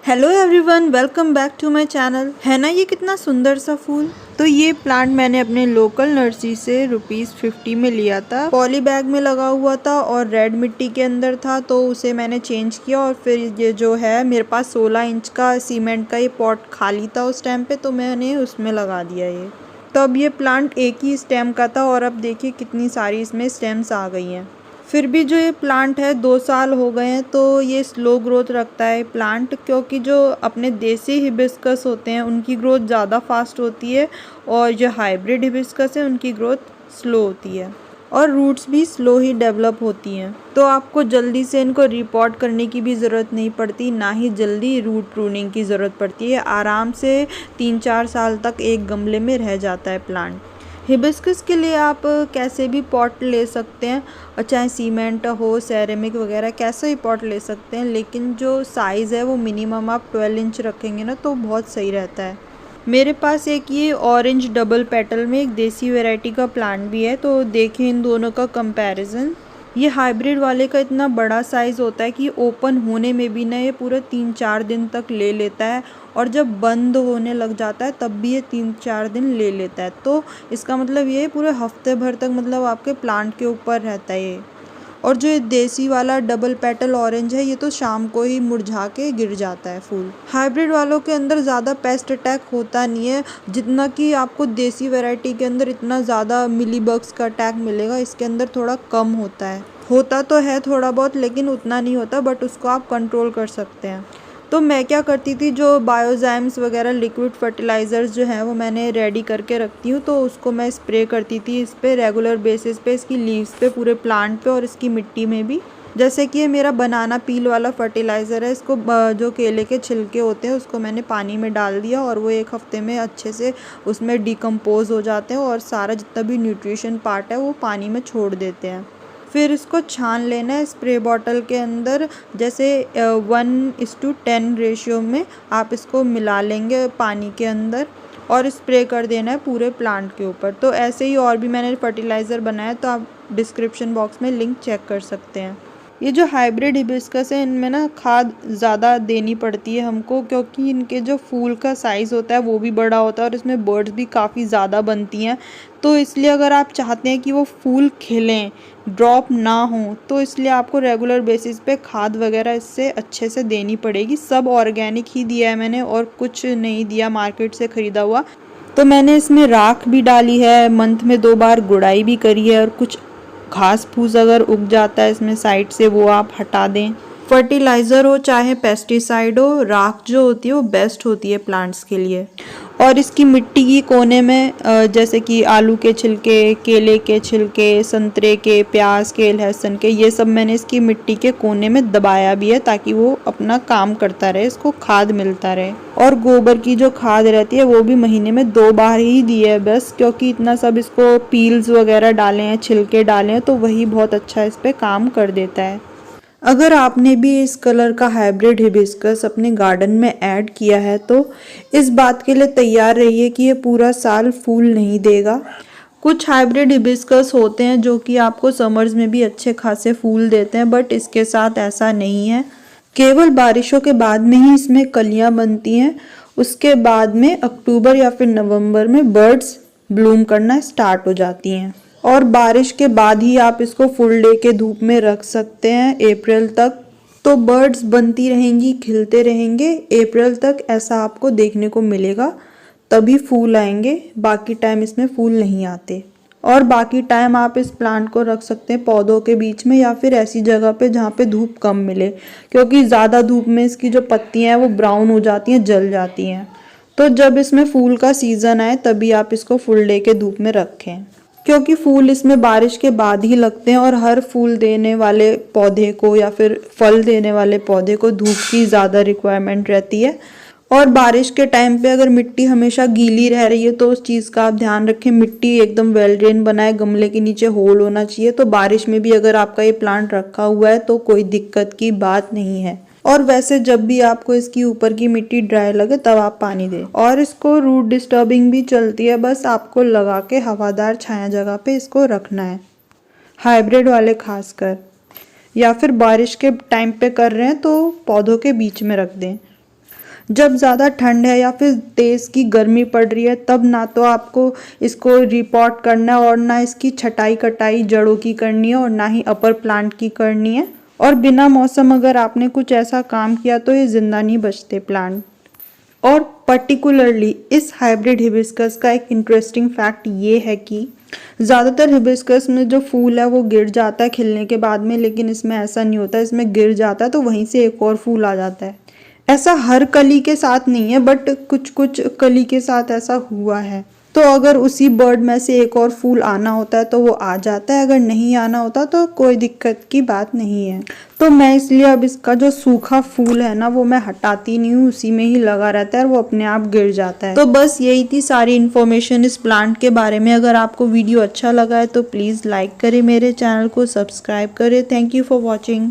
Hello everyone, welcome back to my channel. है ना ये कितना सुंदर सा फूल। तो ये प्लांट मैंने अपने लोकल नर्सरी से ₹50 में लिया था। पॉली बैग में लगा हुआ था और रेड मिट्टी के अंदर था, तो उसे मैंने चेंज किया और फिर ये जो है मेरे पास 16 इंच का सीमेंट का ये पॉट खाली था उस टाइम पे, तो मैंने उसमें लगा दिया ये। तो अब ये प्लांट एक ही स्टेम का था और अब देखिए कितनी सारी इसमें स्टेम्स आ गई हैं। फिर भी जो ये प्लांट है 2 साल हो गए हैं, तो ये स्लो ग्रोथ रखता है प्लांट, क्योंकि जो अपने देसी हिबिस्कस होते हैं उनकी ग्रोथ ज़्यादा फास्ट होती है और जो हाइब्रिड हिबिस्कस है उनकी ग्रोथ स्लो होती है और रूट्स भी स्लो ही डेवलप होती हैं। तो आपको जल्दी से इनको रिपोर्ट करने की भी ज़रूरत नहीं पड़ती, ना ही जल्दी रूट प्रूनिंग की ज़रूरत पड़ती है। आराम से 3-4 साल तक एक गमले में रह जाता है प्लांट। हिबिस्कस के लिए आप कैसे भी पॉट ले सकते हैं, और चाहे सीमेंट हो, सेरेमिक वगैरह कैसे भी पॉट ले सकते हैं, लेकिन जो साइज़ है वो मिनिमम आप 12 इंच रखेंगे ना तो बहुत सही रहता है। मेरे पास एक ये ऑरेंज डबल पेटल में एक देसी वैरायटी का प्लांट भी है, तो देखिए इन दोनों का कंपैरिजन। ये हाइब्रिड वाले का इतना बड़ा साइज़ होता है कि ओपन होने में भी ना ये पूरा 3-4 दिन तक ले लेता है, और जब बंद होने लग जाता है तब भी ये 3-4 दिन ले लेता है। तो इसका मतलब ये पूरे हफ्ते भर तक मतलब आपके प्लांट के ऊपर रहता है ये। और जो ये देसी वाला डबल पेटल ऑरेंज है ये तो शाम को ही मुरझा के गिर जाता है फूल। हाइब्रिड वालों के अंदर ज़्यादा पेस्ट अटैक होता नहीं है, जितना कि आपको देसी वैरायटी के अंदर इतना ज़्यादा मिलीबग्स का अटैक मिलेगा, इसके अंदर थोड़ा कम होता है। होता तो है थोड़ा बहुत, लेकिन उतना नहीं होता, बट उसको आप कंट्रोल कर सकते हैं। तो मैं क्या करती थी, जो बायोजाइम्स वगैरह लिक्विड फर्टिलाइज़र्स जो हैं वो मैंने रेडी करके रखती हूँ, तो उसको मैं स्प्रे करती थी इस पे रेगुलर बेसिस पे, इसकी लीव्स पे, पूरे प्लांट पे और इसकी मिट्टी में भी। जैसे कि ये मेरा बनाना पील वाला फर्टिलाइज़र है, इसको जो केले के छिलके होते हैं उसको मैंने पानी में डाल दिया और वो 1 हफ्ते में अच्छे से उसमें डिकम्पोज हो जाते हैं और सारा जितना भी न्यूट्रिशन पार्ट है वो पानी में छोड़ देते हैं। फिर इसको छान लेना है स्प्रे बॉटल के अंदर, जैसे 1:10 रेशियो में आप इसको मिला लेंगे पानी के अंदर और स्प्रे कर देना है पूरे प्लांट के ऊपर। तो ऐसे ही और भी मैंने फर्टिलाइज़र बनाया, तो आप डिस्क्रिप्शन बॉक्स में लिंक चेक कर सकते हैं। ये जो हाइब्रिड हिबिस्कस है इनमें ना खाद ज़्यादा देनी पड़ती है हमको, क्योंकि इनके जो फूल का साइज़ होता है वो भी बड़ा होता है और इसमें बर्ड्स भी काफ़ी ज़्यादा बनती हैं। तो इसलिए अगर आप चाहते हैं कि वो फूल खिलें, ड्रॉप ना हो, तो इसलिए आपको रेगुलर बेसिस पे खाद वगैरह इससे अच्छे से देनी पड़ेगी। सब ऑर्गेनिक ही दिया है मैंने और कुछ नहीं दिया मार्केट से ख़रीदा हुआ। तो मैंने इसमें राख भी डाली है, मंथ में 2 बार गुड़ाई भी करी है, और कुछ घास फूस अगर उग जाता है इसमें साइड से वो आप हटा दें। फर्टिलाइज़र हो चाहे पेस्टिसाइड हो, राख जो होती है वो बेस्ट होती है प्लांट्स के लिए। और इसकी मिट्टी की कोने में जैसे कि आलू के छिलके, केले के छिलके, संतरे के, प्याज के, लहसुन के, ये सब मैंने इसकी मिट्टी के कोने में दबाया भी है ताकि वो अपना काम करता रहे, इसको खाद मिलता रहे। और गोबर की जो खाद रहती है वो भी महीने में 2 बार ही दी है बस, क्योंकि इतना सब इसको पील्स वगैरह डाले हैं, छिलके डाले हैं, तो वही बहुत अच्छा इस पर काम कर देता है। अगर आपने भी इस कलर का हाइब्रिड हिबिस्कस अपने गार्डन में ऐड किया है तो इस बात के लिए तैयार रहिए कि ये पूरा साल फूल नहीं देगा। कुछ हाइब्रिड हिबिस्कस होते हैं जो कि आपको समर्स में भी अच्छे खासे फूल देते हैं, बट इसके साथ ऐसा नहीं है। केवल बारिशों के बाद में ही इसमें कलियां बनती हैं, उसके बाद में अक्टूबर या फिर नवंबर में बर्ड्स ब्लूम करना स्टार्ट हो जाती हैं। और बारिश के बाद ही आप इसको फुल डे के धूप में रख सकते हैं अप्रैल तक। तो बर्ड्स बनती रहेंगी, खिलते रहेंगे अप्रैल तक, ऐसा आपको देखने को मिलेगा। तभी फूल आएंगे, बाकी टाइम इसमें फूल नहीं आते। और बाकी टाइम आप इस प्लांट को रख सकते हैं पौधों के बीच में या फिर ऐसी जगह पे जहाँ पे धूप कम मिले, क्योंकि ज़्यादा धूप में इसकी जो पत्तियाँ हैं वो ब्राउन हो जाती हैं, जल जाती हैं। तो जब इसमें फूल का सीज़न आए तभी आप इसको फुल डे के धूप में रखें, क्योंकि फूल इसमें बारिश के बाद ही लगते हैं और हर फूल देने वाले पौधे को या फिर फल देने वाले पौधे को धूप की ज़्यादा रिक्वायरमेंट रहती है। और बारिश के टाइम पे अगर मिट्टी हमेशा गीली रह रही है तो उस चीज़ का आप ध्यान रखें, मिट्टी एकदम वेल ड्रेन बनाए, गमले के नीचे होल होना चाहिए। तो बारिश में भी अगर आपका ये प्लांट रखा हुआ है तो कोई दिक्कत की बात नहीं है। और वैसे जब भी आपको इसकी ऊपर की मिट्टी ड्राई लगे तब आप पानी दें। और इसको रूट डिस्टर्बिंग भी चलती है, बस आपको लगा के हवादार छाया जगह पे इसको रखना है, हाइब्रिड वाले खासकर। या फिर बारिश के टाइम पे कर रहे हैं तो पौधों के बीच में रख दें। जब ज़्यादा ठंड है या फिर तेज़ की गर्मी पड़ रही है तब ना तो आपको इसको रिपोर्ट करना है और ना इसकी छटाई कटाई जड़ों की करनी है और ना ही अपर प्लांट की करनी है। और बिना मौसम अगर आपने कुछ ऐसा काम किया तो ये ज़िंदा नहीं बचते प्लांट। और पर्टिकुलरली इस हाइब्रिड हिबिस्कस का एक इंटरेस्टिंग फैक्ट ये है कि ज़्यादातर हिबिस्कस में जो फूल है वो गिर जाता है खिलने के बाद में, लेकिन इसमें ऐसा नहीं होता। इसमें गिर जाता है तो वहीं से एक और फूल आ जाता है। ऐसा हर कली के साथ नहीं है, बट कुछ कुछ कली के साथ ऐसा हुआ है। तो अगर उसी बर्ड में से एक और फूल आना होता है तो वो आ जाता है, अगर नहीं आना होता तो कोई दिक्कत की बात नहीं है। तो मैं इसलिए अब इसका जो सूखा फूल है ना वो मैं हटाती नहीं हूँ, उसी में ही लगा रहता है और वो अपने आप गिर जाता है। तो बस यही थी सारी इन्फॉर्मेशन इस प्लांट के बारे में। अगर आपको वीडियो अच्छा लगा है तो प्लीज़ लाइक करें, मेरे चैनल को सब्सक्राइब करें। Thank you for watching.